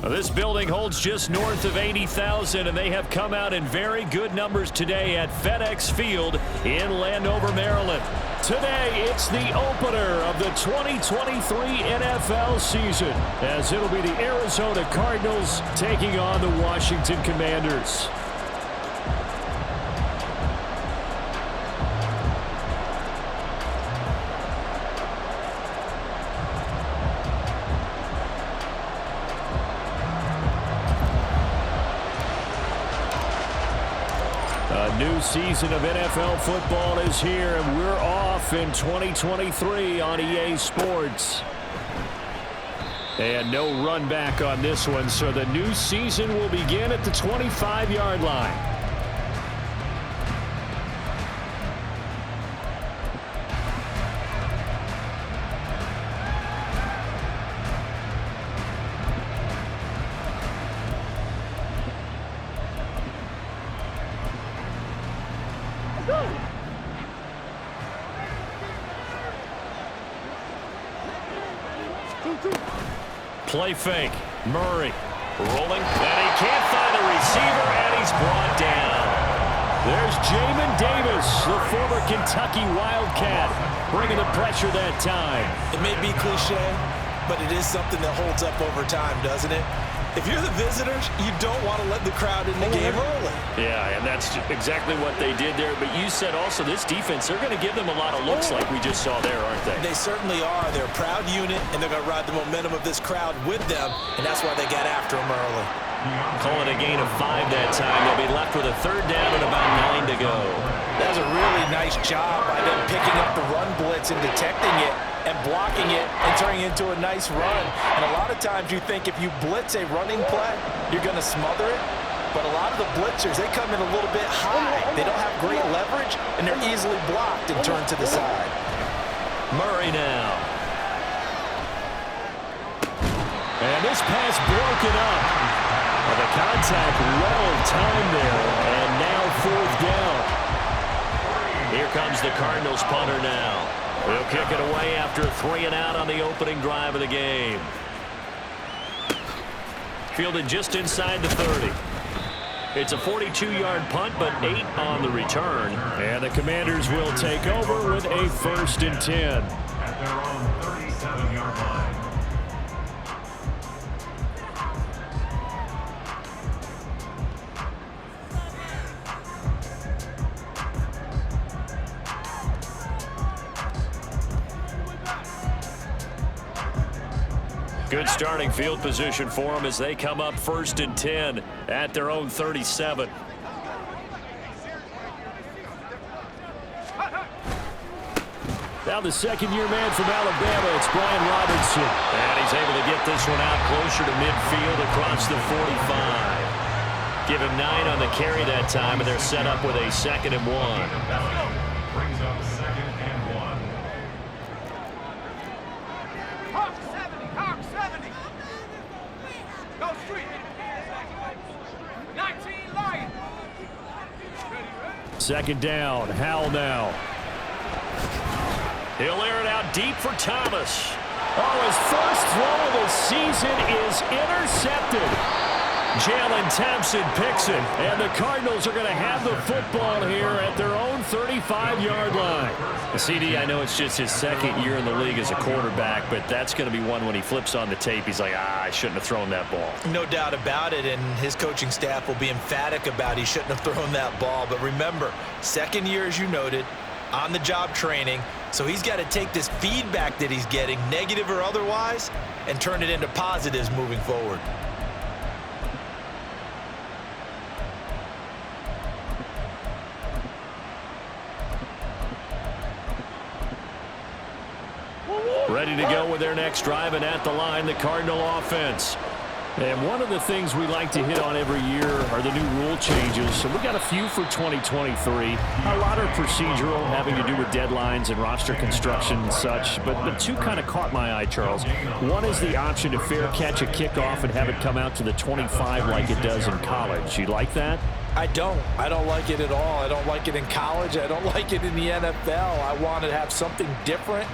This building holds just north of 80,000, and they have come out in very good numbers today at FedEx Field in Landover, Maryland. Today, it's the opener of the 2023 NFL season, as it'll be the Arizona Cardinals taking on the Washington Commanders. A new season of NFL football is here, and we're off in 2023 on EA Sports. And no run back on this one, so the new season will begin at the 25-yard line. Play fake. Murray rolling, and he can't find a receiver, and he's brought down. There's Jamin Davis, the former Kentucky Wildcat, bringing the pressure that time. It may be cliche, but it is something that holds up over time, doesn't it? If you're the visitors, you don't want to let the crowd in the game early. Yeah, and that's exactly what they did there. But you said also this defense, they're going to give them a lot of looks like we just saw there, aren't they? They certainly are. They're a proud unit, and they're going to ride the momentum of this crowd with them, and that's why they got after them early. Calling a gain of 5 that time. They'll be left with a third down and about 9 to go. That was a really nice job by them picking up the run blitz and detecting it and blocking it and turning it into a nice run. And a lot of times you think if you blitz a running play, you're going to smother it. But a lot of the blitzers, they come in a little bit high. They don't have great leverage, and they're easily blocked and turned to the side. Murray now. And this pass broken up. Well, the contact well timed there, and now fourth down. Here comes the Cardinals punter now. They'll kick it away after 3 and out on the opening drive of the game. Fielded just inside the 30. It's a 42-yard punt, but 8 on the return. And the Commanders will take over with a 1st and 10. At their own 37-yard line. Good starting field position for them as they come up 1st and 10 at their own 37. Now the second-year man from Alabama, it's Brian Robinson. And he's able to get this one out closer to midfield across the 45. Give him 9 on the carry that time, and they're set up with a 2nd and 1. Brings up 2nd and 1. Second down, Howell now. He'll air it out deep for Thomas. Oh, his first throw of the season is intercepted. Jalen Thompson picks it, and the Cardinals are going to have the football here at their own 35-yard line. CD, I know it's just his 2nd year in the league as a quarterback, but that's going to be one when he flips on the tape. He's like, I shouldn't have thrown that ball. No doubt about it, and his coaching staff will be emphatic about he shouldn't have thrown that ball. But remember, 2nd year, as you noted, on-the-job training, so he's got to take this feedback that he's getting, negative or otherwise, and turn it into positives moving forward. Ready to go with their next drive, and at the line, the Cardinal offense. And one of the things we like to hit on every year are the new rule changes. So we got a few for 2023. A lot are procedural, having to do with deadlines and roster construction and such. But 2 kind of caught my eye, Charles. One is the option to fair catch a kickoff and have it come out to the 25 like it does in college. You like that? I don't like it at all. I don't like it in college. I don't like it in the NFL. I want to have something different,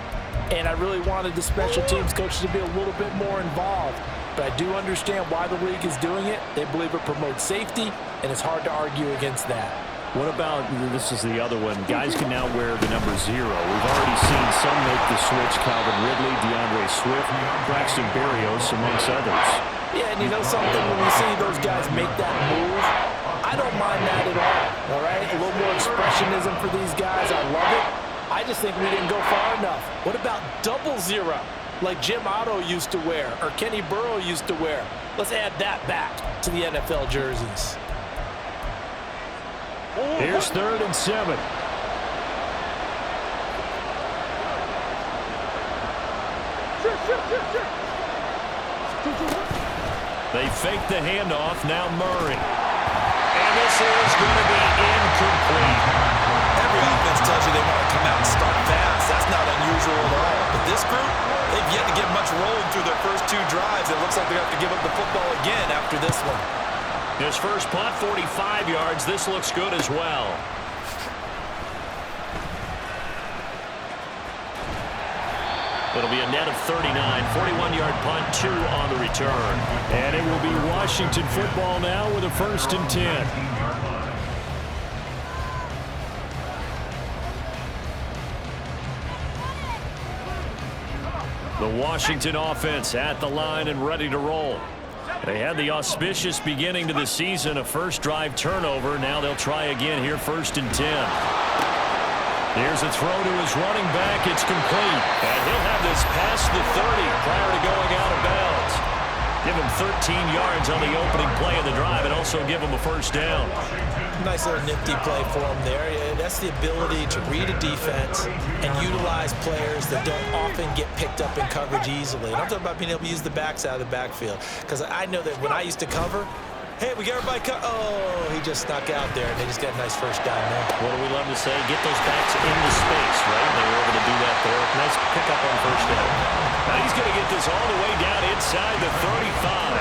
and I really wanted the special teams coaches to be a little bit more involved. but I do understand why the league is doing it. They believe it promotes safety, and it's hard to argue against that. What about, this is the other one, guys can now wear the number 0. We've already seen some make the switch, Calvin Ridley, DeAndre Swift, Braxton Berrios, amongst others. Yeah, and you know something, when you see those guys make that move, I don't mind that at all right? A little more expressionism for these guys, I love it. I just think we didn't go far enough. What about 00, like Jim Otto used to wear, or Kenny Burrow used to wear? Let's add that back to the NFL jerseys. Here's 3rd and 7. They fake the handoff, now Murray. And this is going to be incomplete. Every offense tells you they want to come out and start fast. That's not unusual at all. But this group, they've yet to get much rolling through their first 2 drives. It looks like they're going to have to give up the football again after this one. His first punt, 45 yards. This looks good as well. It'll be a net of 39, 41-yard punt, 2 on the return. And it will be Washington football now with a 1st and 10. The Washington offense at the line and ready to roll. They had the auspicious beginning to the season, a first drive turnover. Now they'll try again here, 1st and 10. Here's a throw to his running back. It's complete. And he'll have this past the 30 prior to going out of bounds. Give him 13 yards on the opening play of the drive and also give him a 1st down. Nice little nifty play for him there. Yeah, that's the ability to read a defense and utilize players that don't often get picked up in coverage easily. And I'm talking about being able to use the backs out of the backfield. Because I know that when I used to cover, hey, we got everybody cut. Oh, he just snuck out there, and they just got a nice 1st down there. What do we love to say? Get those backs into space, right? They were able to do that there. Nice pickup on 1st down. Now he's going to get this all the way down inside the 35.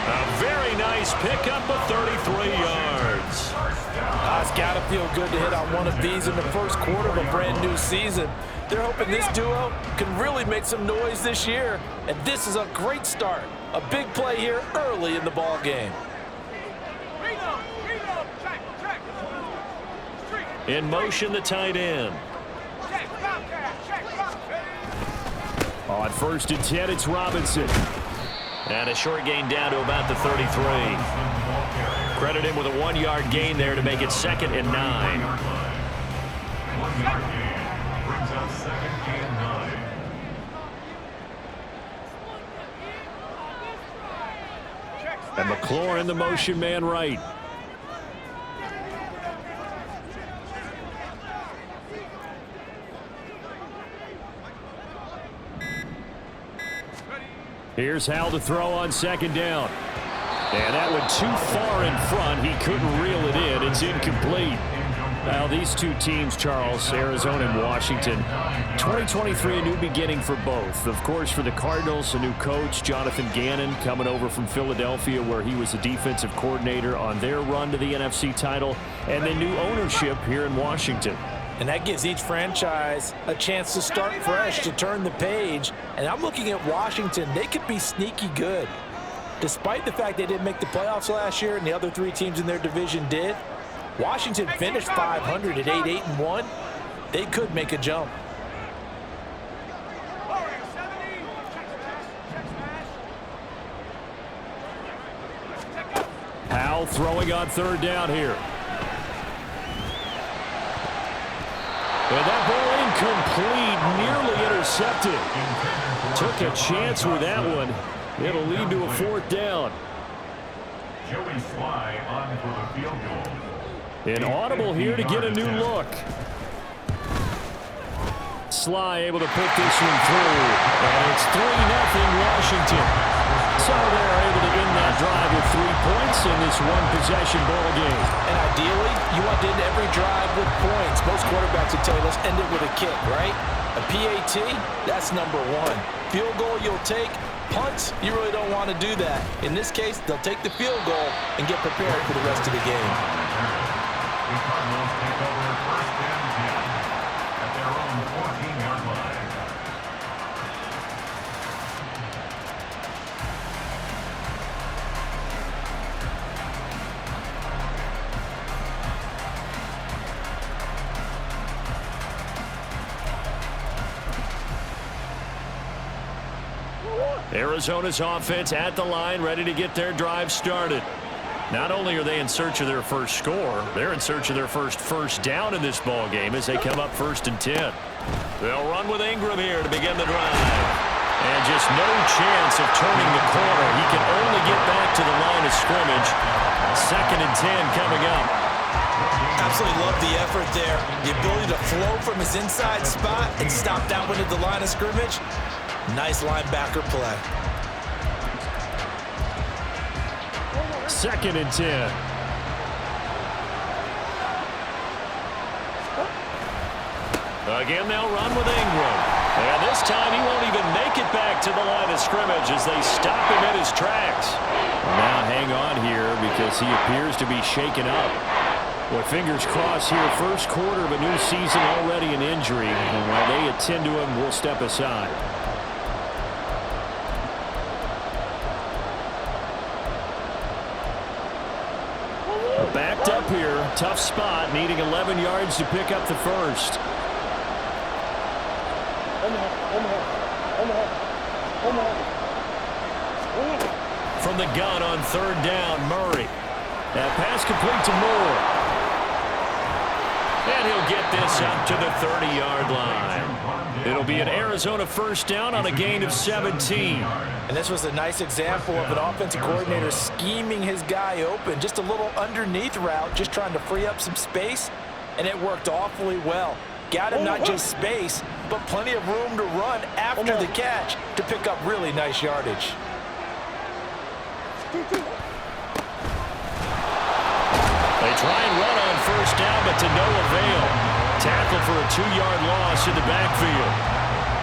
A very nice pickup of 33 yards. It's got to feel good to hit on one of these in the first quarter of a brand new season. They're hoping this duo can really make some noise this year, and this is a great start. A big play here early in the ball game. In motion, the tight end. On 1st and 10, it's Robinson. And a short gain down to about the 33. Credit him with a 1-yard gain there to make it 2nd and 9. 1-yard gain brings up 2nd and 9. And McLaurin, the motion man right. Here's Hal to throw on 2nd down. And that went too far in front. He couldn't reel it in. It's incomplete. Now, these two teams, Charles, Arizona and Washington, 2023, a new beginning for both. Of course, for the Cardinals, a new coach, Jonathan Gannon, coming over from Philadelphia, where he was a defensive coordinator on their run to the NFC title, and then new ownership here in Washington. And that gives each franchise a chance to start fresh, to turn the page. And I'm looking at Washington. They could be sneaky good. Despite the fact they didn't make the playoffs last year and the other 3 teams in their division did, Washington finished 500 at 8-8-1. They could make a jump. Hal throwing on 3rd down here. And that ball incomplete, nearly intercepted. Took a chance with that one. It'll lead to a 4th down. Joey Sly on for the field goal. An audible here to get a new look. Sly able to put this one through. And it's 3-0 Washington. So they're able to end that drive with 3 points in this one-possession ball game. And ideally, you want to end every drive with points. Most quarterbacks would tell you, let's end it with a kick, right? A PAT, that's number 1. Field goal you'll take. Punts, you really don't want to do that. In this case, they'll take the field goal and get prepared for the rest of the game. The Cardinals take over 1st and 10 at their own 14-yard line. Arizona's offense at the line, ready to get their drive started. Not only are they in search of their first score, they're in search of their first down in this ball game as they come up 1st and 10. They'll run with Ingram here to begin the drive. And just no chance of turning the corner. He can only get back to the line of scrimmage. 2nd and 10 coming up. Absolutely love the effort there. The ability to flow from his inside spot and stop that one at the line of scrimmage. Nice linebacker play. 2nd and 10. Again, they'll run with Ingram. And this time he won't even make it back to the line of scrimmage as they stop him in his tracks. Now hang on here because he appears to be shaken up. Well, fingers crossed here. First quarter of a new season, already an injury. And while they attend to him, we'll step aside. Backed up here. Tough spot. Needing 11 yards to pick up the first. From the gun on 3rd down, Murray. That pass complete to Moore. And he'll get this up to the 30-yard line. It'll be an Arizona first down on a gain of 17. And this was a nice example of an offensive coordinator scheming his guy open. Just a little underneath route, just trying to free up some space, and it worked awfully well. Got him not just space, but plenty of room to run after the catch to pick up really nice yardage. They try and run on first down, but to no avail. Tackle for a 2-yard loss in the backfield.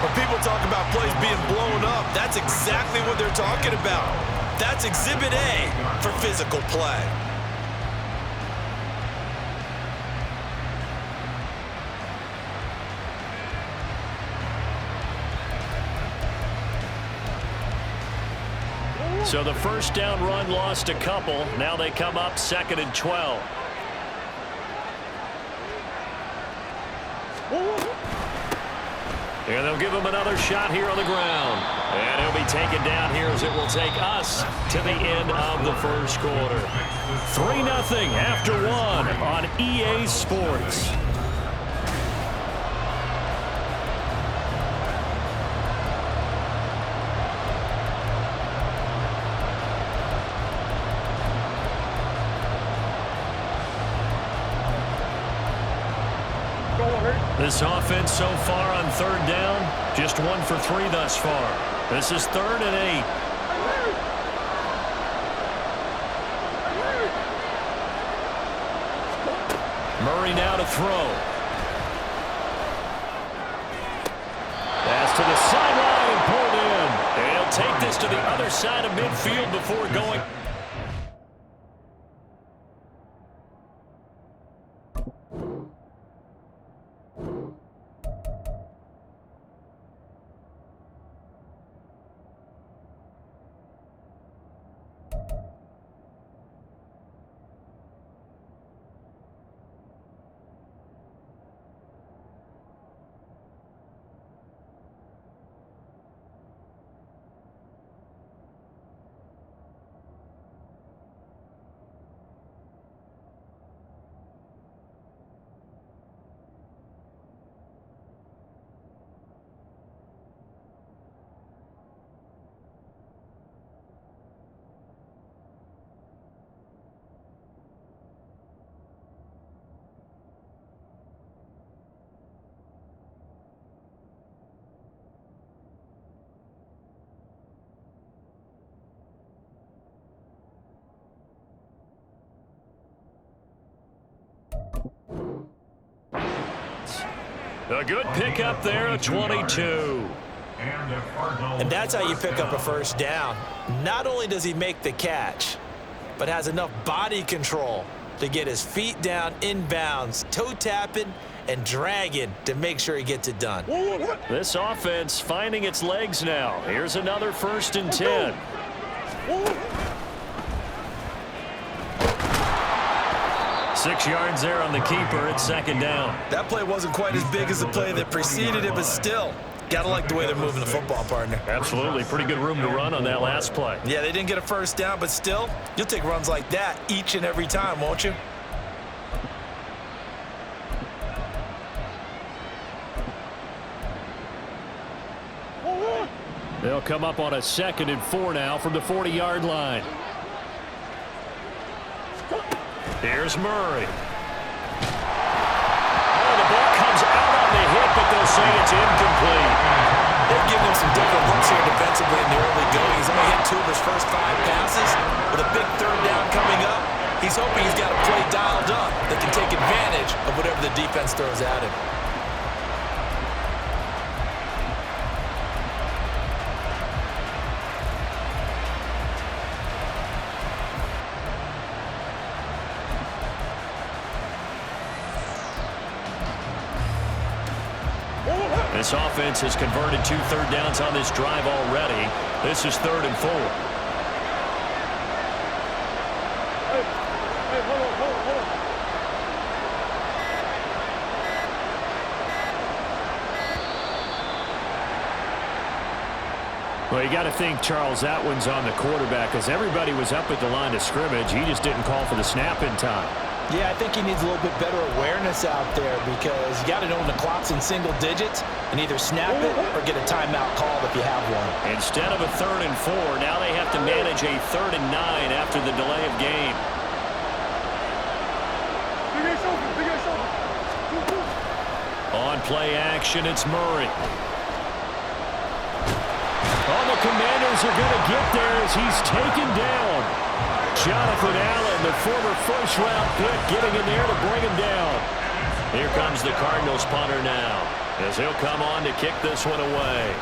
When people talk about plays being blown up, that's exactly what they're talking about. That's Exhibit A for physical play. So the first down run lost a couple. Now they come up 2nd and 12. And they'll give him another shot here on the ground. And he'll be taken down here as it will take us to the end of the first quarter. 3-0 after 1 on EA Sports. This offense so far on 3rd down, just 1 for 3 thus far. This is 3rd and 8. Murray now to throw. Pass to the sideline and pulled in. And he'll take this to the other side of midfield before going. A good pickup there at 22. And that's how you pick up a first down. Not only does he make the catch, but has enough body control to get his feet down inbounds, toe tapping and dragging to make sure he gets it done. This offense finding its legs now. Here's another 1st and 10. Six yards there on the keeper at 2nd down. That play wasn't quite as big as the play that preceded it, but still, Gotta like the way they're moving the football, partner. Absolutely. Pretty good room to run on that last play. Yeah, they didn't get a first down, but still, you'll take runs like that each and every time, won't you? They'll come up on a 2nd and 4 now from the 40-yard line. Here's Murray. Oh, the ball comes out on the hit, but they'll say it's incomplete. They're giving him some different looks here defensively in the early going. He's only hit 2 of his first 5 passes. With a big 3rd down coming up, he's hoping he's got a play dialed up that can take advantage of whatever the defense throws at him. This offense has converted 2 third downs on this drive already. This is 3rd and 4. Well, you got to think, Charles, that one's on the quarterback because everybody was up at the line of scrimmage. He just didn't call for the snap in time. Yeah, I think he needs a little bit better awareness out there because you got to know when the clock's in single digits and either snap it or get a timeout called if you have one. Instead of a 3rd and 4, now they have to manage a 3rd and 9 after the delay of game. On play action, it's Murray. Oh, the Commanders are going to get there as he's taken down. Jonathan Allen, the former first-round pick, getting in there to bring him down. Here comes the Cardinals punter now, as he'll come on to kick this one away.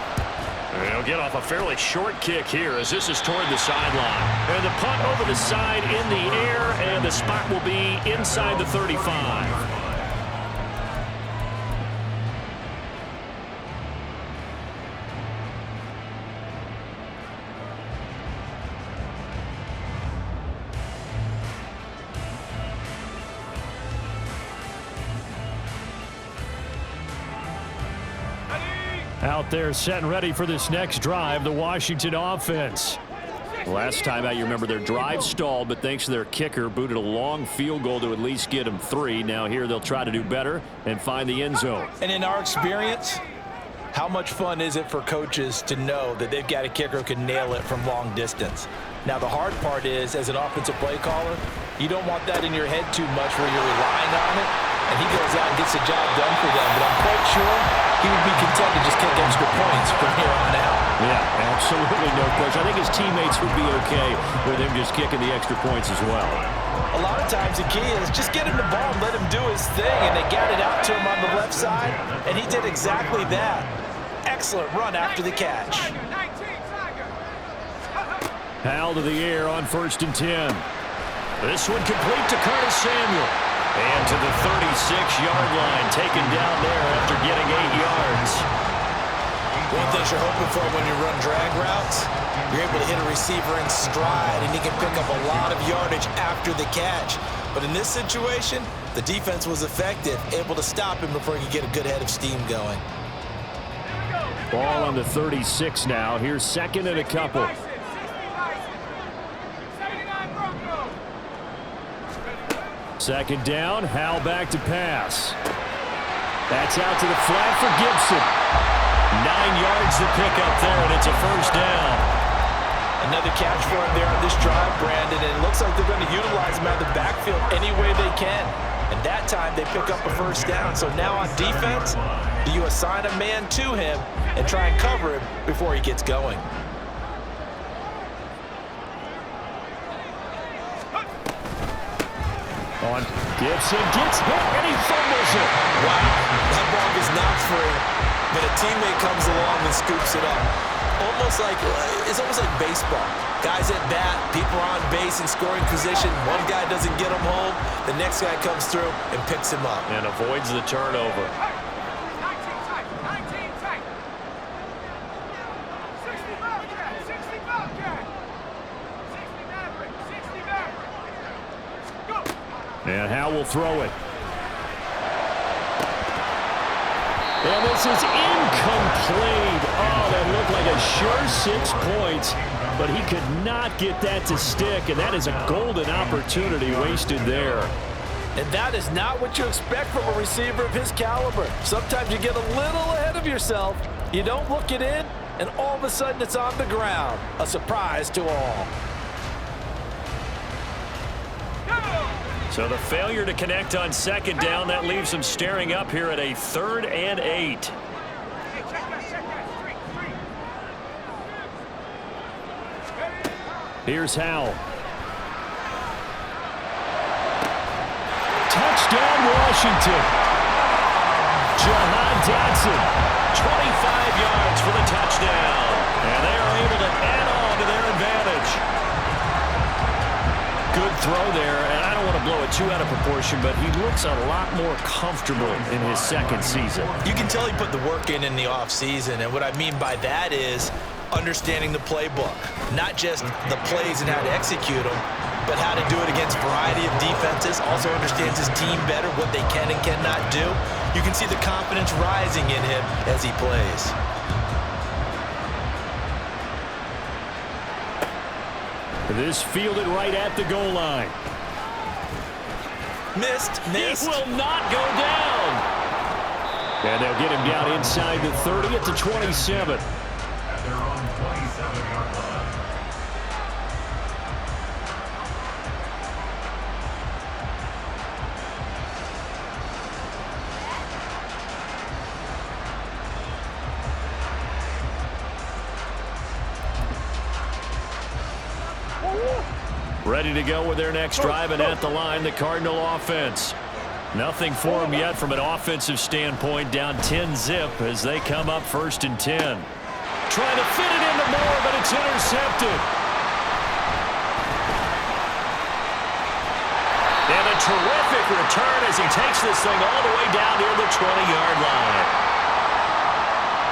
He'll get off a fairly short kick here as this is toward the sideline. And the punt over the side in the air, and the spot will be inside the 35. Out there set and ready for this next drive, the Washington offense. Last time out, you remember their drive stalled, but thanks to their kicker, booted a long field goal to at least get them 3. Now here they'll try to do better and find the end zone. And in our experience, how much fun is it for coaches to know that they've got a kicker who can nail it from long distance? Now the hard part is, as an offensive play caller, you don't want that in your head too much where you're relying on it, and he goes out and gets the job done for them. But I'm quite sure he would be content to just kick extra points from here on out. Yeah, absolutely no question. I think his teammates would be okay with him just kicking the extra points as well. A lot of times the key is just get him the ball and let him do his thing, and they got it out to him on the left side, and he did exactly that. Excellent run after the catch. Hal to the air on 1st and 10. This one complete to Curtis Samuel. And to the 36-yard line, taken down there after getting 8 yards. One thing you're hoping for when you run drag routes, you're able to hit a receiver in stride, and he can pick up a lot of yardage after the catch. But in this situation, the defense was effective, able to stop him before he could get a good head of steam going. Ball on the 36 now. Here's 2nd and a couple. Second down, Hal back to pass. That's out to the flat for Gibson. 9 yards to pick up there, and it's a 1st down. Another catch for him there on this drive, Brandon, and it looks like they're going to utilize him out of the backfield any way they can. And that time they pick up a 1st down. So now on defense, do you assign a man to him and try and cover him before he gets going? On Gibson gets hit and he fumbles it. Wow, that ball gets knocked free, but a teammate comes along and scoops it up. It's almost like baseball. Guys at bat, people are on base in scoring position. One guy doesn't get him home, the next guy comes through and picks him up. And avoids the turnover. And Hal will throw it. And this is incomplete. Oh, that looked like a sure 6 points, but he could not get that to stick, and that is a golden opportunity wasted there. And that is not what you expect from a receiver of his caliber. Sometimes you get a little ahead of yourself. You don't look it in, and all of a sudden it's on the ground. A surprise to all. So the failure to connect on second down, that leaves him staring up here at a 3rd and 8. Here's Howell. Touchdown, Washington. Jahan Dotson, 25 yards for the touchdown. And they are able to add on to their advantage. Good throw there, and I don't want to blow it too out of proportion, but he looks a lot more comfortable in his second season. You can tell he put the work in the offseason, and what I mean by that is understanding the playbook. Not just the plays and how to execute them, but how to do it against a variety of defenses. Also understands his team better, what they can and cannot do. You can see the confidence rising in him as he plays. This fielded right at the goal line. Missed. He will not go down. And they'll get him down inside the 30 at the 27. At their own 27-yard line. Ready to go with their next drive, and at the line, the Cardinal offense. Nothing for them yet from an offensive standpoint, down 10-zip as they come up 1st and 10. Trying to fit it into Moore, but it's intercepted. And a terrific return as he takes this thing all the way down near the 20-yard line.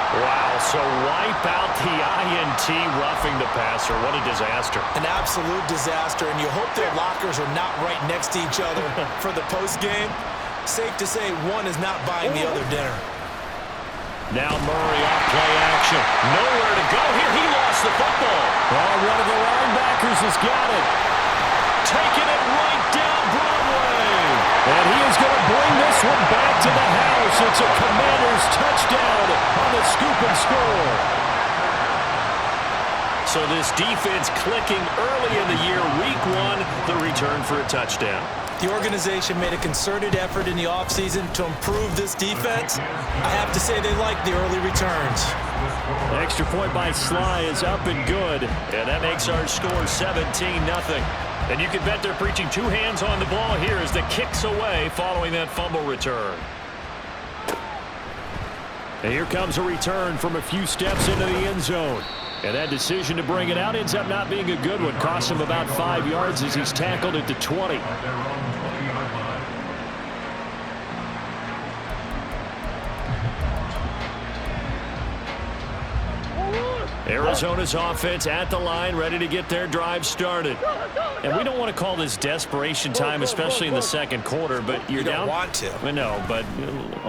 Wow, so wipe out the INT roughing the passer. What a disaster. An absolute disaster, and you hope their lockers are not right next to each other for the postgame. Safe to say one is not buying the other dinner. Now Murray off play action. Nowhere to go here. He lost the football. Oh, one of the linebackers has got it. Taking it right down Broadway. And he is going to bring this one back to the house. It's a Commanders touchdown on the scoop and score. So this defense clicking early in the year, week 1, the return for a touchdown. The organization made a concerted effort in the offseason to improve this defense. I have to say they like the early returns. Extra point by Sly is up and good, and that makes our score 17-0. And you can bet they're preaching 2 hands on the ball here as the kick's away following that fumble return. And here comes a return from a few steps into the end zone. And that decision to bring it out ends up not being a good one. Costs him about 5 yards as he's tackled at the 20. At their own 20-yard line. Arizona's offense at the line, ready to get their drive started. And we don't want to call this desperation time, especially in the second quarter, but you're down. You don't want to. I know, but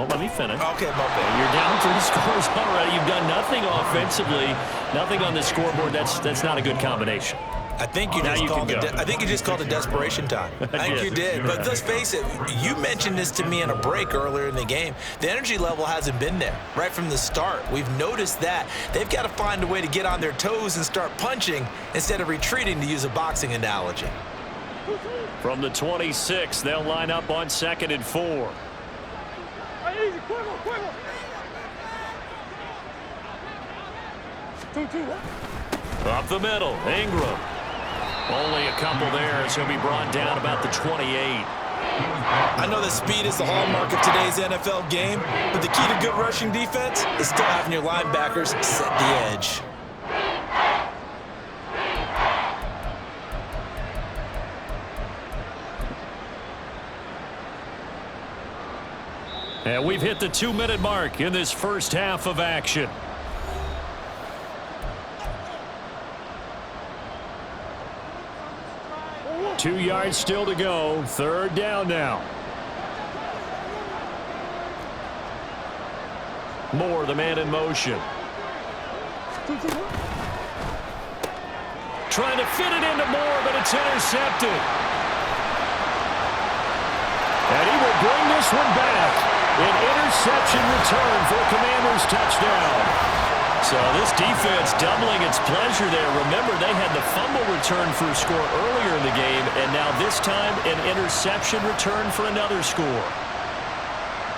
let me finish. Okay, my bad. You're down 3 scores already. You've done nothing offensively, nothing on the scoreboard. That's not a good combination. I think you just called it desperation time. I think you did. But let's face it, you mentioned this to me in a break earlier in the game. The energy level hasn't been there right from the start. We've noticed that. They've got to find a way to get on their toes and start punching instead of retreating, to use a boxing analogy. From the 26, they'll line up on 2nd and 4. Up the middle, Ingram. Only a couple there, as he'll be brought down about the 28. I know that speed is the hallmark of today's NFL game, but the key to good rushing defense is still having your linebackers set the edge. And we've hit the 2-minute mark in this first half of action. Two yards still to go. 3rd down now. Moore, the man in motion. Trying to fit it into Moore, but it's intercepted. And he will bring this one back. An interception return for Commanders touchdown. So this defense doubling its pleasure there. Remember, they had the fumble return for a score earlier in the game, and now this time an interception return for another score.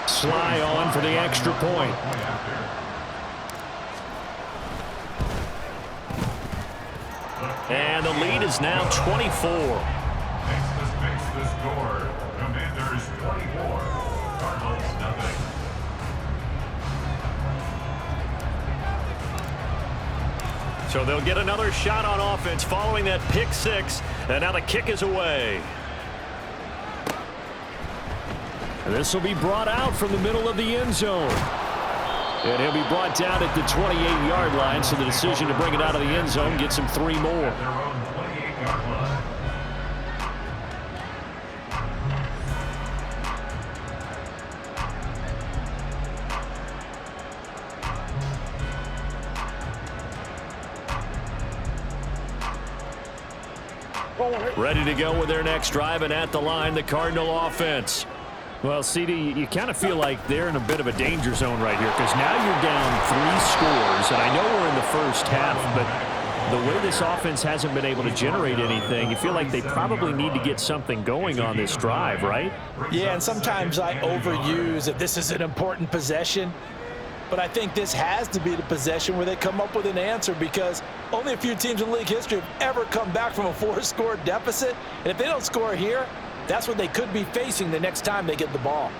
Sly on for the extra point. And the lead is now 24. Makes the score. Commanders 24. Cardinals nothing. So they'll get another shot on offense following that pick six. And now the kick is away. This will be brought out from the middle of the end zone. And he'll be brought down at the 28-yard line, so the decision to bring it out of the end zone gets him 3 more. Their own 28-yard line. Ready to go with their next drive, and at the line, the Cardinal offense. Well, CD, you kind of feel like they're in a bit of a danger zone right here because now you're down 3 scores, and I know we're in the first half, but the way this offense hasn't been able to generate anything, you feel like they probably need to get something going on this drive, right? Yeah, and sometimes I overuse if this is an important possession, but I think this has to be the possession where they come up with an answer because only a few teams in league history have ever come back from a 4-score deficit, and if they don't score here, that's what they could be facing the next time they get the ball.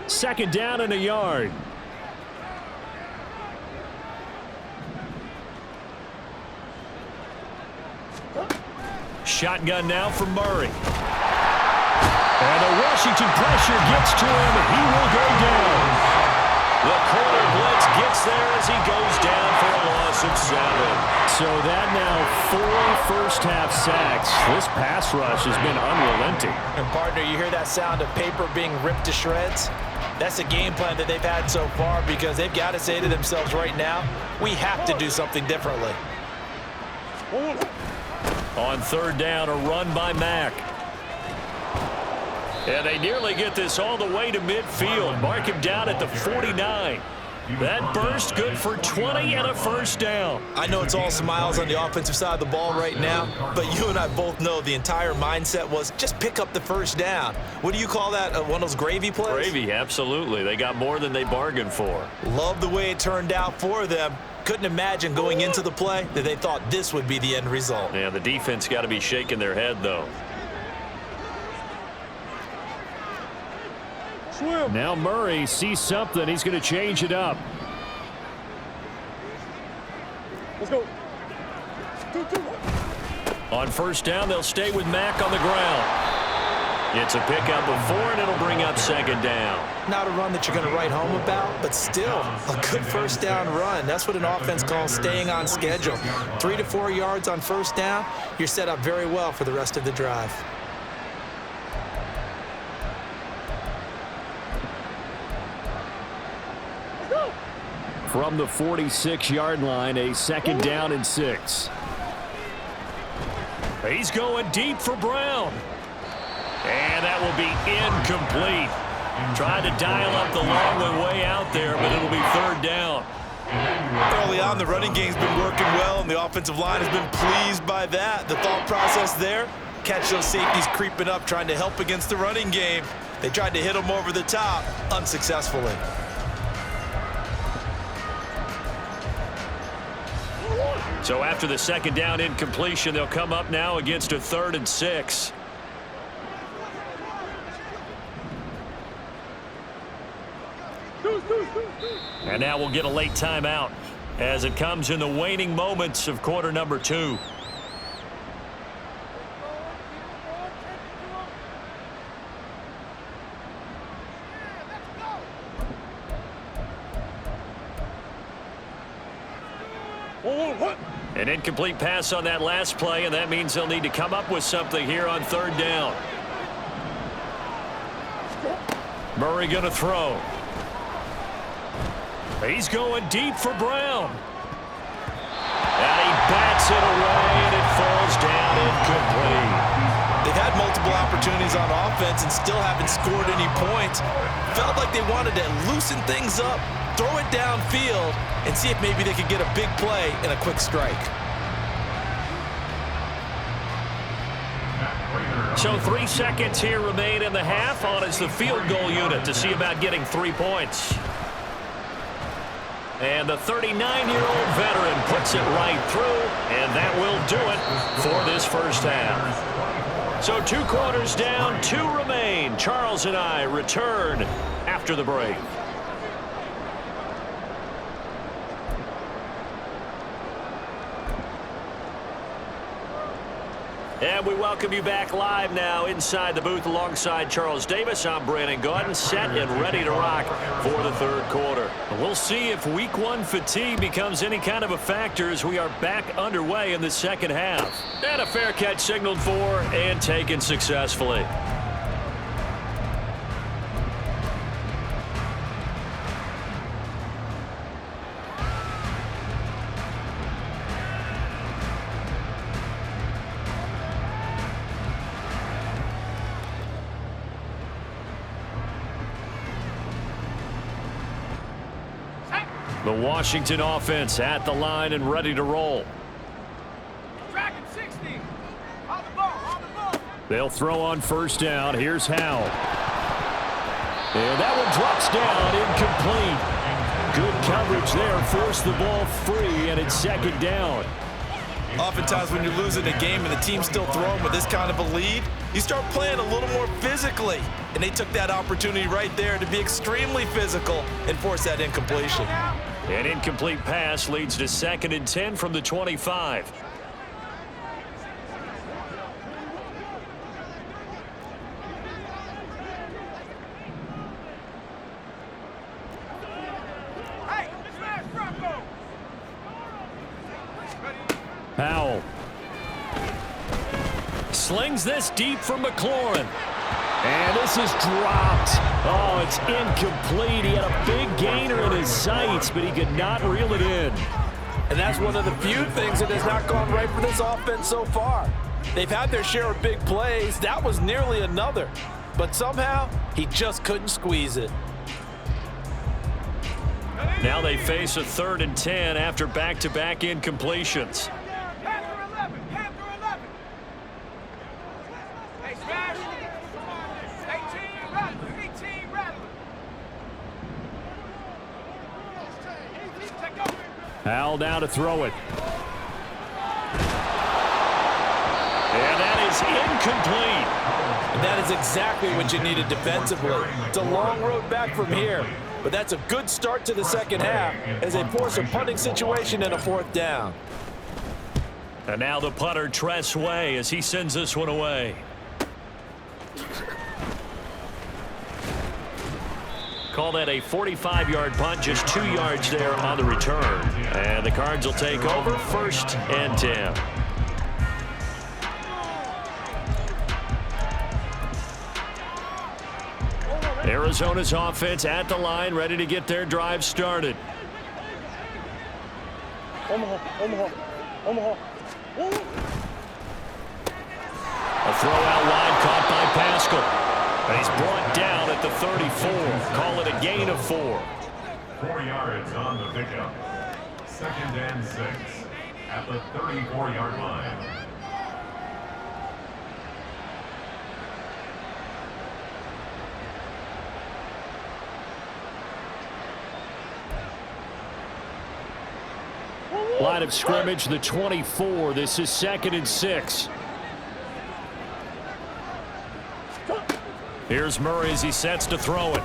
Second down and a yard. Shotgun now from Murray. And the Washington pressure gets to him. He will go down. The corner blitz gets there as he goes down for a loss of 7. So that now 4 first-half sacks. This pass rush has been unrelenting. And, partner, you hear that sound of paper being ripped to shreds? That's the game plan that they've had so far because they've got to say to themselves right now, we have to do something differently. On third down, a run by Mack. And they nearly get this all the way to midfield. Mark him down at the 49. That burst good for 20 and a first down. I know it's all smiles on the offensive side of the ball right now, but you and I both know the entire mindset was just pick up the first down. What do you call that? One of those gravy plays? Gravy, absolutely. They got more than they bargained for. Love the way it turned out for them. Couldn't imagine going into the play that they thought this would be the end result. Yeah, the defense got to be shaking their head, though. Now Murray sees something. He's going to change it up. Let's go. On first down, they'll stay with Mack on the ground. It's a pickup of 4, and it'll bring up second down. Not a run that you're going to write home about, but still a good first down run. That's what an offense calls staying on schedule. 3 to 4 yards on first down, you're set up very well for the rest of the drive. From the 46-yard line, a second down and 6. He's going deep for Brown. And that will be incomplete. Tried to dial up the long one way out there, but it'll be third down. Early on, the running game's been working well, and the offensive line has been pleased by that. The thought process there, catch those safeties creeping up, trying to help against the running game. They tried to hit them over the top, unsuccessfully. So after the second down incompletion, they'll come up now against a 3rd and 6. And now we'll get a late timeout as it comes in the waning moments of quarter number 2. An incomplete pass on that last play, and that means they'll need to come up with something here on third down. Murray going to throw. He's going deep for Brown. And he bats it away, and it falls down incomplete. They've had multiple opportunities on offense and still haven't scored any points. Felt like they wanted to loosen things up, throw it downfield, and see if maybe they could get a big play and a quick strike. So 3 seconds here remain in the half. On is the field goal unit to see about getting 3 points. And the 39-year-old veteran puts it right through, and that will do it for this first half. So 2 quarters down, 2 remain. Charles and I return after the break. And we welcome you back live now inside the booth alongside Charles Davis. I'm Brandon Gaudin, set and ready to rock for the third quarter. We'll see if week 1 fatigue becomes any kind of a factor as we are back underway in the second half. And a fair catch signaled for and taken successfully. The Washington offense at the line and ready to roll. Dragon 60. On the ball. They'll throw on first down. Here's Howell. And that one drops down, incomplete. Good coverage there. Forced the ball free, and it's second down. Oftentimes when you're losing a game and the team's still throwing with this kind of a lead, you start playing a little more physically. And they took that opportunity right there to be extremely physical and force that incompletion. An incomplete pass leads to 2nd and 10 from the 25. Howell slings this deep from McLaurin. And this is dropped. Oh, it's incomplete. He had a big gainer in his sights, but he could not reel it in. And that's one of the few things that has not gone right for this offense so far. They've had their share of big plays. That was nearly another. But somehow, he just couldn't squeeze it. Now they face a 3rd and 10 after back-to-back incompletions. Howell now to throw it. And that is incomplete. And that is exactly what you needed defensively. It's a long road back from here, but that's a good start to the second half as they force a punting situation and a 4th down. And now the punter, Tress Way, as he sends this one away. Call that a 45-yard punt, just 2 yards there on the return. And the Cards will take over 1st and 10. Arizona's offense at the line, ready to get their drive started. Omaha. A throw out wide caught by Pascal. And he's brought down at the 34. Call it a gain of 4. 4 yards on the pickup. 2nd and 6 at the 34-yard line. Line of scrimmage, the 24. This is 2nd and 6. Here's Murray as he sets to throw it.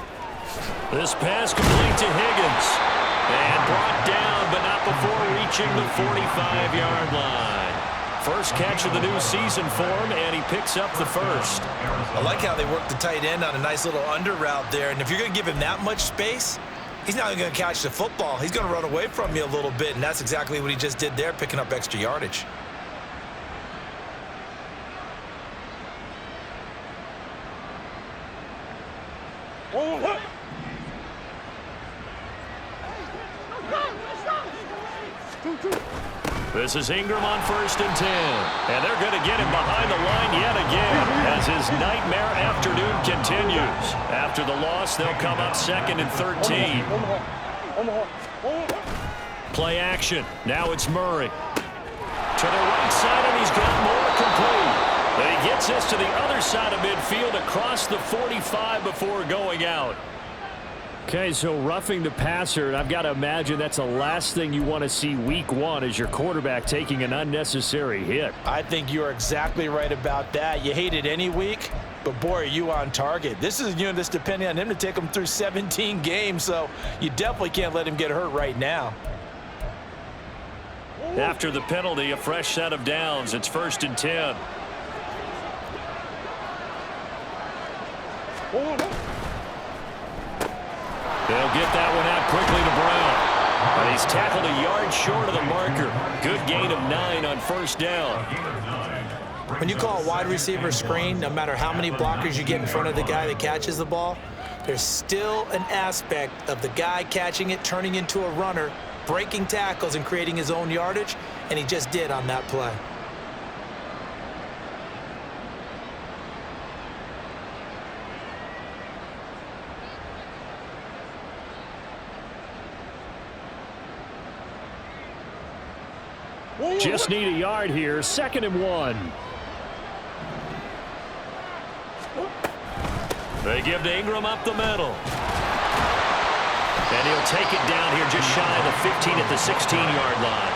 This pass complete to Higgins. And brought down, but not before reaching the 45-yard line. First catch of the new season for him, and he picks up the first. I like how they work the tight end on a nice little under route there. And if you're going to give him that much space, He's not going to catch the football. He's going to run away from you a little bit, and that's exactly what he just did there, picking up extra yardage. This is Ingram on 1st and 10. And they're going to get him behind the line yet again as his nightmare afternoon continues. After the loss, they'll come up 2nd and 13. Play action. Now it's Murray. To the right side, and he's got more complete. And he gets this to the other side of midfield across the 45 before going out. Okay, so roughing the passer, and I've got to imagine that's the last thing you want to see week 1 as your quarterback taking an unnecessary hit. I think you're exactly right about that. You hate it any week, but boy, are you on target. This is a unit that's depending on him to take him through 17 games, so you definitely can't let him get hurt right now. After the penalty, a fresh set of downs. It's 1st and 10. They'll get that one out quickly to Brown. And he's tackled a yard short of the marker. Good gain of 9 on 1st down. When you call a wide receiver screen, no matter how many blockers you get in front of the guy that catches the ball, there's still an aspect of the guy catching it, turning into a runner, breaking tackles and creating his own yardage, and he just did on that play. Just need a yard here. 2nd and 1. They give to Ingram up the middle. And he'll take it down here just shy of the 15 at the 16-yard line.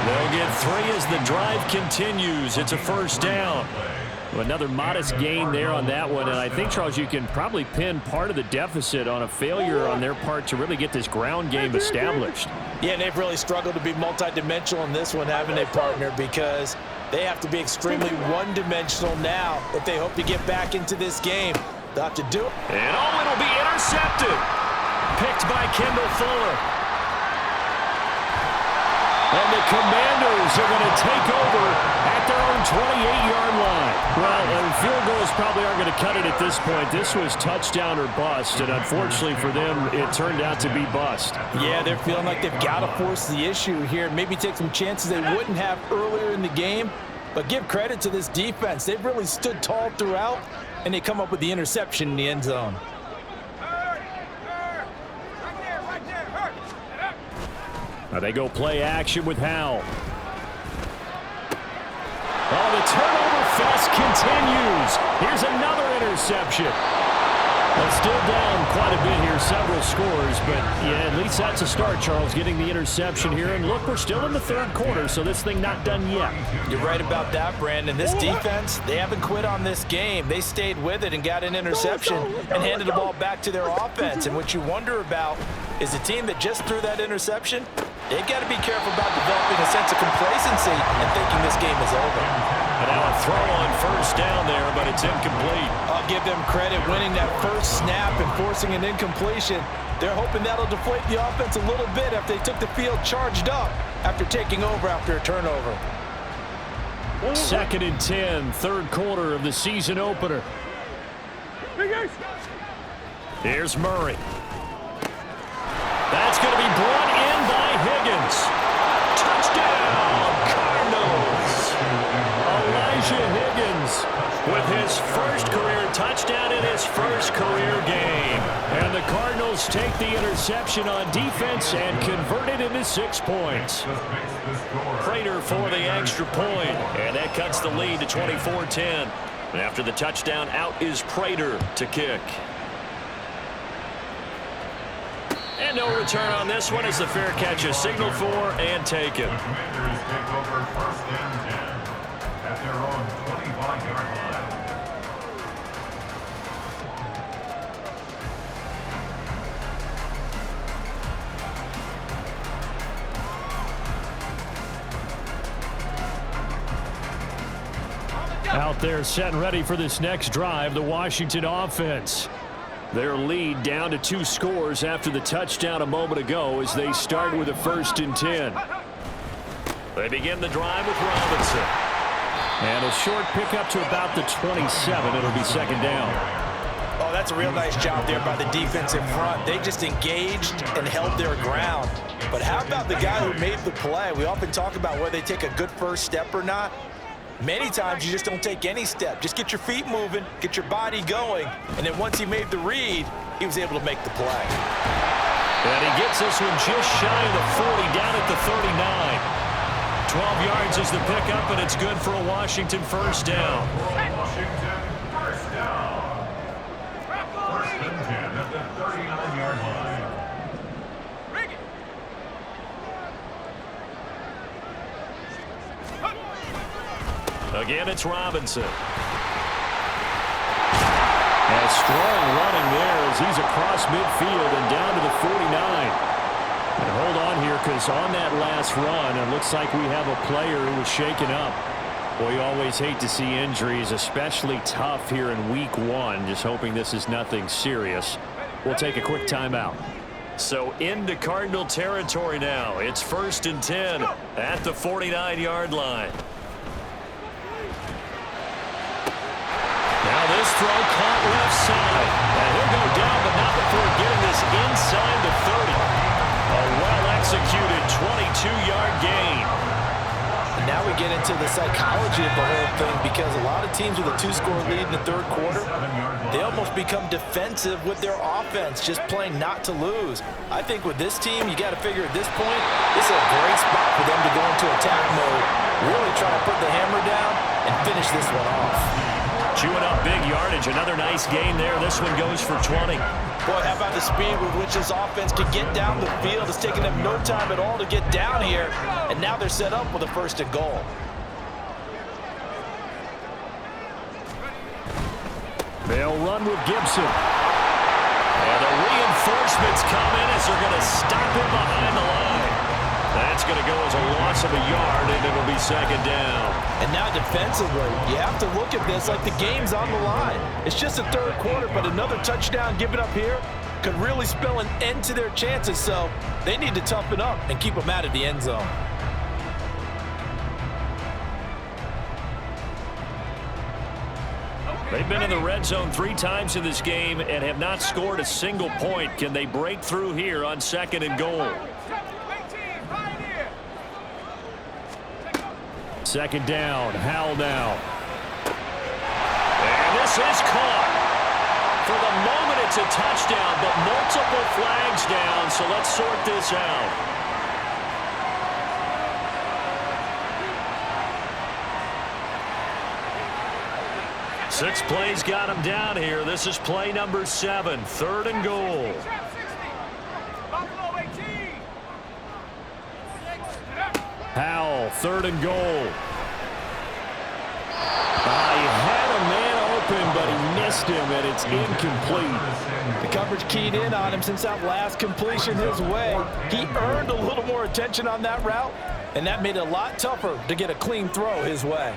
They'll get 3 as the drive continues. It's a 1st down. Another modest gain there on that one, and I think, Charles, you can probably pin part of the deficit on a failure on their part to really get this ground game established. Yeah, and they've really struggled to be multidimensional in this one, haven't they, partner? Because they have to be extremely one-dimensional now if they hope to get back into this game. They'll have to do it. And it'll be intercepted. Picked by Kendall Fuller. And the Commanders are going to take over at their own 28-yard line. Well, field goals probably aren't going to cut it at this point. This was touchdown or bust, and unfortunately for them, it turned out to be bust. Yeah, they're feeling like they've got to force the issue here. Maybe take some chances they wouldn't have earlier in the game. But give credit to this defense. They've really stood tall throughout, and they come up with the interception in the end zone. Now they go play action with Howell. Oh, the turnover fest continues. Here's another interception. Well, still down quite a bit here, several scores, but yeah, at least that's a start, Charles, getting the interception here. And look, we're still in the 3rd quarter, so this thing not done yet. You're right about that, Brandon. This defense, they haven't quit on this game. They stayed with it and got an interception and handed the ball back to their offense. And what you wonder about is the team that just threw that interception, they've got to be careful about developing a sense of complacency and thinking this game is over. And now a throw on 1st down there, but it's incomplete. I'll give them credit winning that first snap and forcing an incompletion. They're hoping that'll deflate the offense a little bit after they took the field charged up after taking over after a turnover. 2nd and 10, 3rd quarter of the season opener. Here's Murray. That's going to be brought in by Higgins. Touchdown, Cardinals. Elijah Higgins with his first career touchdown in his first career game. And the Cardinals take the interception on defense and convert it into 6 points. Prater for the extra point, and that cuts the lead to 24-10. After the touchdown, out is Prater to kick. And no return on this one as the fair catch is signaled for and taken. The Commanders take over 1st and 10 at their own 25-yard line. Out there set and ready for this next drive, the Washington offense. Their lead down to 2 scores after the touchdown a moment ago as they start with a 1st and 10. They begin the drive with Robinson. And a short pickup to about the 27. It'll be 2nd down. Oh, that's a real nice job there by the defense in front. They just engaged and held their ground. But how about the guy who made the play? We often talk about whether they take a good first step or not. Many times you just don't take any step. Just get your feet moving, get your body going, and then once he made the read, he was able to make the play. And he gets this one just shy of the 40, down at the 39. 12 yards is the pickup, and it's good for a Washington 1st down. Washington, 1st down. 1st and 10 at the 39-yard line. Again, it's Robinson. And strong running there as he's across midfield and down to the 49. And hold on here, because on that last run, it looks like we have a player who was shaken up. Boy, you always hate to see injuries, especially tough here in week 1. Just hoping this is nothing serious. We'll take a quick timeout. So into Cardinal territory now. It's 1st and 10 at the 49-yard line. Now this throw caught left side. And he'll go down, but not before getting this inside the 30. A well-executed 22-yard gain. And now we get into the psychology of the whole thing, because a lot of teams with a 2-score lead in the 3rd quarter, they almost become defensive with their offense, just playing not to lose. I think with this team, you got to figure at this point, this is a great spot for them to go into attack mode, really try to put the hammer down and finish this one off. Chewing up big yardage. Another nice gain there. This one goes for 20. Boy, how about the speed with which this offense can get down the field? It's taking them no time at all to get down here, and now they're set up with a 1st and goal. They'll run with Gibson. And the reinforcements come in as they're going to stop him behind the line. That's going to go as a loss of a yard, and it'll be 2nd down. And now defensively, you have to look at this like the game's on the line. It's just the 3rd quarter, but another touchdown given up here could really spell an end to their chances, so they need to toughen up and keep them out of the end zone. They've been in the red zone 3 times in this game and have not scored a single point. Can they break through here on 2nd and goal? 2nd down, Howell now. And this is caught. For the moment, it's a touchdown, but multiple flags down, so let's sort this out. Six plays got him down here. This is play number 7, 3rd and goal. Howell, 3rd and goal. He had a man open, but he missed him, and it's incomplete. The coverage keyed in on him since that last completion his way. He earned a little more attention on that route, and that made it a lot tougher to get a clean throw his way.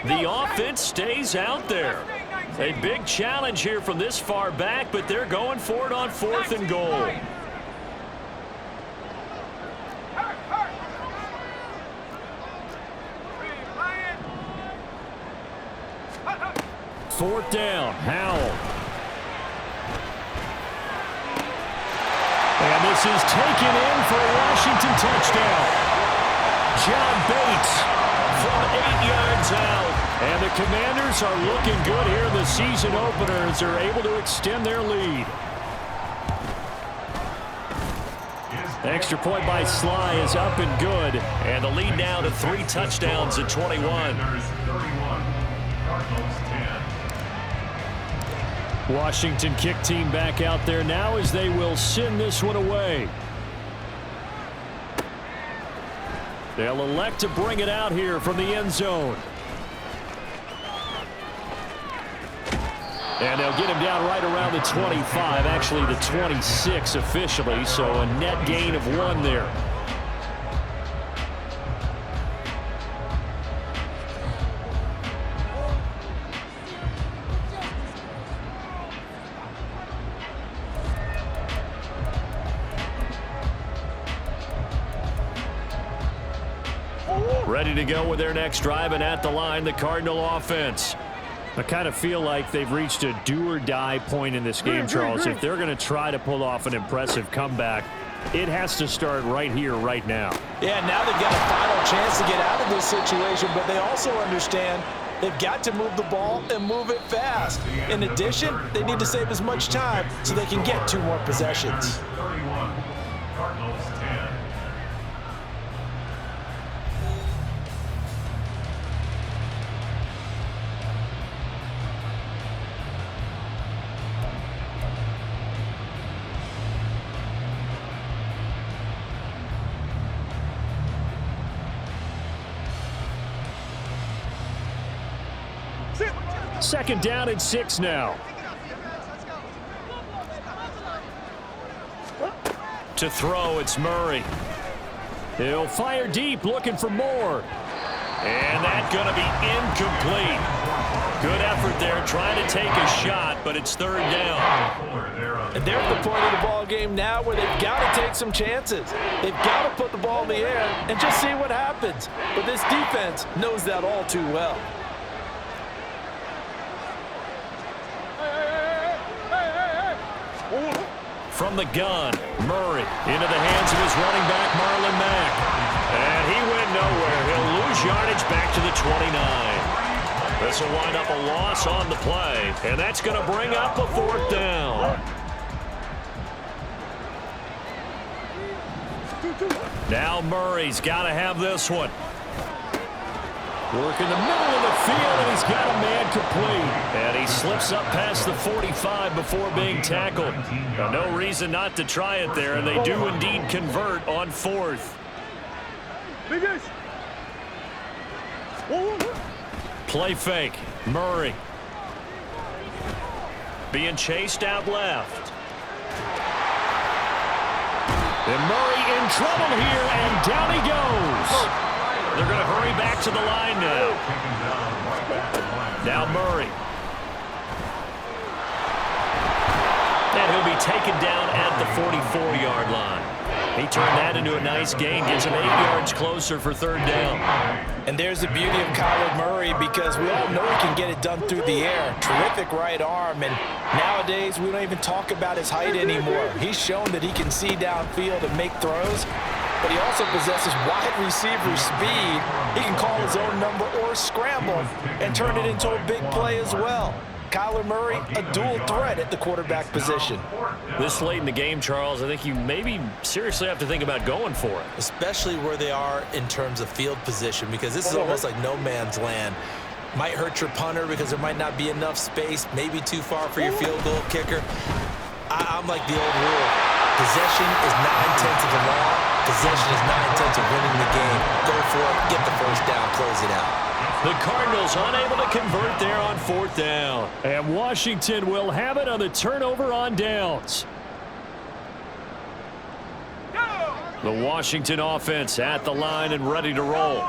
The offense stays out there. A big challenge here from this far back, but they're going for it on 4th and goal. Fourth down, Howell. And this is taken in for a Washington touchdown. John Bates from 8 yards out. And the Commanders are looking good here in the season opener as they're able to extend their lead. Extra point by Sly is up and good. And the lead now to 3 touchdowns at 21. Washington kick team back out there now as they will send this one away. They'll elect to bring it out here from the end zone. And they'll get him down right around the 25, actually the 26 officially, so a net gain of 1 there. Ready to go with their next drive, and at the line, the Cardinal offense. I kind of feel like they've reached a do-or-die point in this game, Charles. If they're going to try to pull off an impressive comeback, it has to start right here, right now. Yeah, now they've got a final chance to get out of this situation, but they also understand they've got to move the ball and move it fast. In addition, they need to save as much time so they can get 2 more possessions. 31, Cardinals 10. Second down and 6 now. To throw, it's Murray. He'll fire deep, looking for more. And that's going to be incomplete. Good effort there, trying to take a shot, but it's 3rd down. And they're at the point of the ball game now where they've got to take some chances. They've got to put the ball in the air and just see what happens. But this defense knows that all too well. From the gun, Murray into the hands of his running back, Marlon Mack. And he went nowhere. He'll lose yardage back to the 29. This will wind up a loss on the play, and that's going to bring up a 4th down. Now Murray's got to have this one. Work in the middle of the field, and he's got a man complete. And he slips up past the 45 before being tackled. Now, no reason not to try it there, and they do indeed convert on 4th. Play fake. Murray. Being chased out left. And Murray in trouble here, and down he goes. They're going to hurry back to the line now. Now Murray. And he'll be taken down at the 44-yard line. He turned that into a nice gain, gets him 8 yards closer for 3rd down. And there's the beauty of Kyler Murray, because we all know he can get it done through the air. Terrific right arm, and nowadays we don't even talk about his height anymore. He's shown that he can see downfield and make throws, but he also possesses wide receiver speed. He can call his own number or scramble and turn it into a big play as well. Kyler Murray, a dual threat at the quarterback position. This late in the game, Charles, I think you maybe seriously have to think about going for it. Especially where they are in terms of field position, because this is almost like no man's land. Might hurt your punter because there might not be enough space, maybe too far for your field goal kicker. I'm like the old rule. Possession is 9/10 of the law. Possession is 9/10 of winning the game. Go for it, get the 1st down, close it out. The Cardinals unable to convert there on 4th down. And Washington will have it on the turnover on downs. The Washington offense at the line and ready to roll.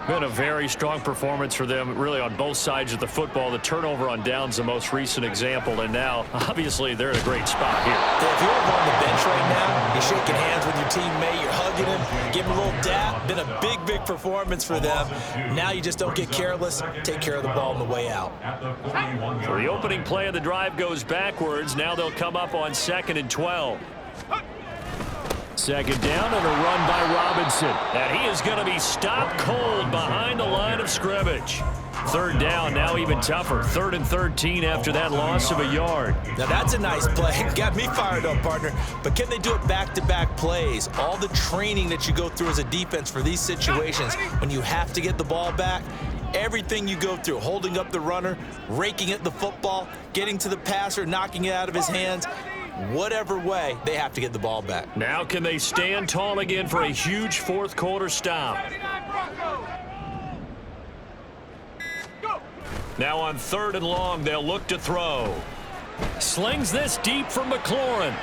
Been a very strong performance for them, really, on both sides of the football. The turnover on downs, the most recent example, and now, obviously, they're in a great spot here. Yeah, if you're on the bench right now, you're shaking hands with your teammate, you're hugging him, giving him a little dap. Been a big, big performance for them. Now you just don't get careless. Take care of the ball on the way out. So the opening play of the drive goes backwards. Now they'll come up on 2nd and 12. 2nd down and a run by Robinson. And he is going to be stopped cold behind the line of scrimmage. 3rd down, now even tougher. 3rd and 13 after that loss of a yard. Now that's a nice play. Got me fired up, partner. But can they do it back-to-back plays? All the training that you go through as a defense for these situations, when you have to get the ball back, everything you go through, holding up the runner, raking at the football, getting to the passer, knocking it out of his hands, whatever way, they have to get the ball back. Now can they stand tall again for a huge 4th quarter stop? Now on 3rd and long, they'll look to throw. Slings this deep for McLaurin.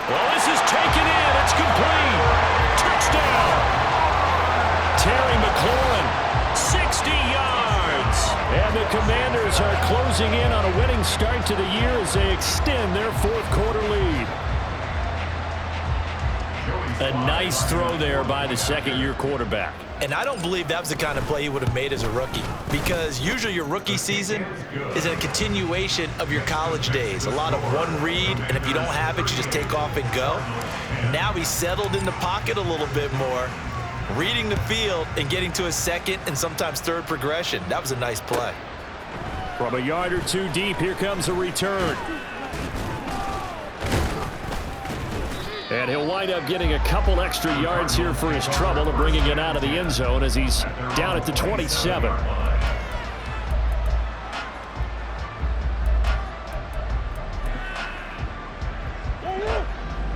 Well, this is taken in. It's complete. Touchdown. Terry McLaurin, 60 yards. And the Commanders are closing in on a winning start to the year as they extend their 4th quarter lead. A nice throw there by the second-year quarterback. And I don't believe that was the kind of play he would have made as a rookie, because usually your rookie season is a continuation of your college days. A lot of one read, and if you don't have it, you just take off and go. Now he's settled in the pocket a little bit more, reading the field and getting to his second and sometimes third progression. That was a nice play. From a yard or two deep, here comes a return. And he'll wind up getting a couple extra yards here for his trouble and bringing it out of the end zone as he's down at the 27.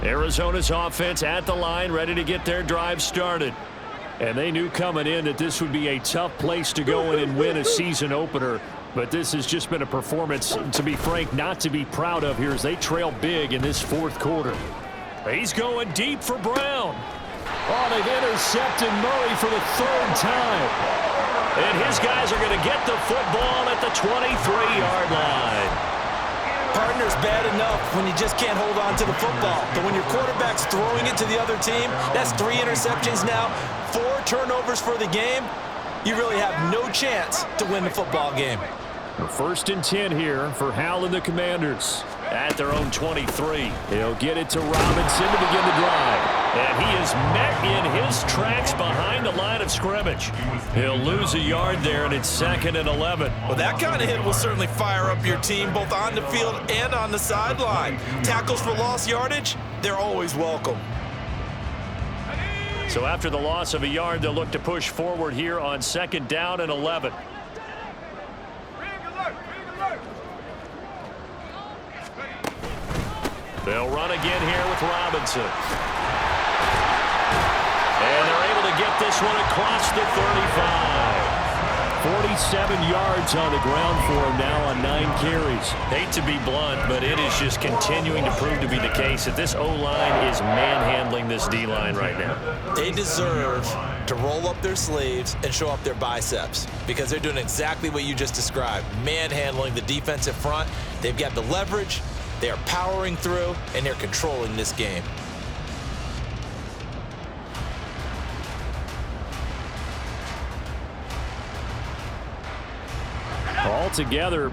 Arizona's offense at the line, ready to get their drive started. And they knew coming in that this would be a tough place to go in and win a season opener. But this has just been a performance, to be frank, not to be proud of here as they trail big in this fourth quarter. He's going deep for Brown. Oh, they've intercepted Murray for the third time. And his guys are going to get the football at the 23-yard line. Partner's bad enough when you just can't hold on to the football. But when your quarterback's throwing it to the other team, that's 3 interceptions now, 4 turnovers for the game. You really have no chance to win the football game. First and 10 here for Hal and the Commanders at their own 23. He'll get it to Robinson to begin the drive. And he is met in his tracks behind the line of scrimmage. He'll lose a yard there, and it's 2nd and 11. Well, that kind of hit will certainly fire up your team both on the field and on the sideline. Tackles for lost yardage, they're always welcome. So after the loss of a yard, they'll look to push forward here on 2nd down and 11. They'll run again here with Robinson. And they're able to get this one across the 35. 47 yards on the ground for him now on 9 carries. Hate to be blunt, but it is just continuing to prove to be the case that this O-line is manhandling this D-line right now. They deserve to roll up their sleeves and show up their biceps because they're doing exactly what you just described, manhandling the defensive front. They've got the leverage. They are powering through, and they're controlling this game. Altogether,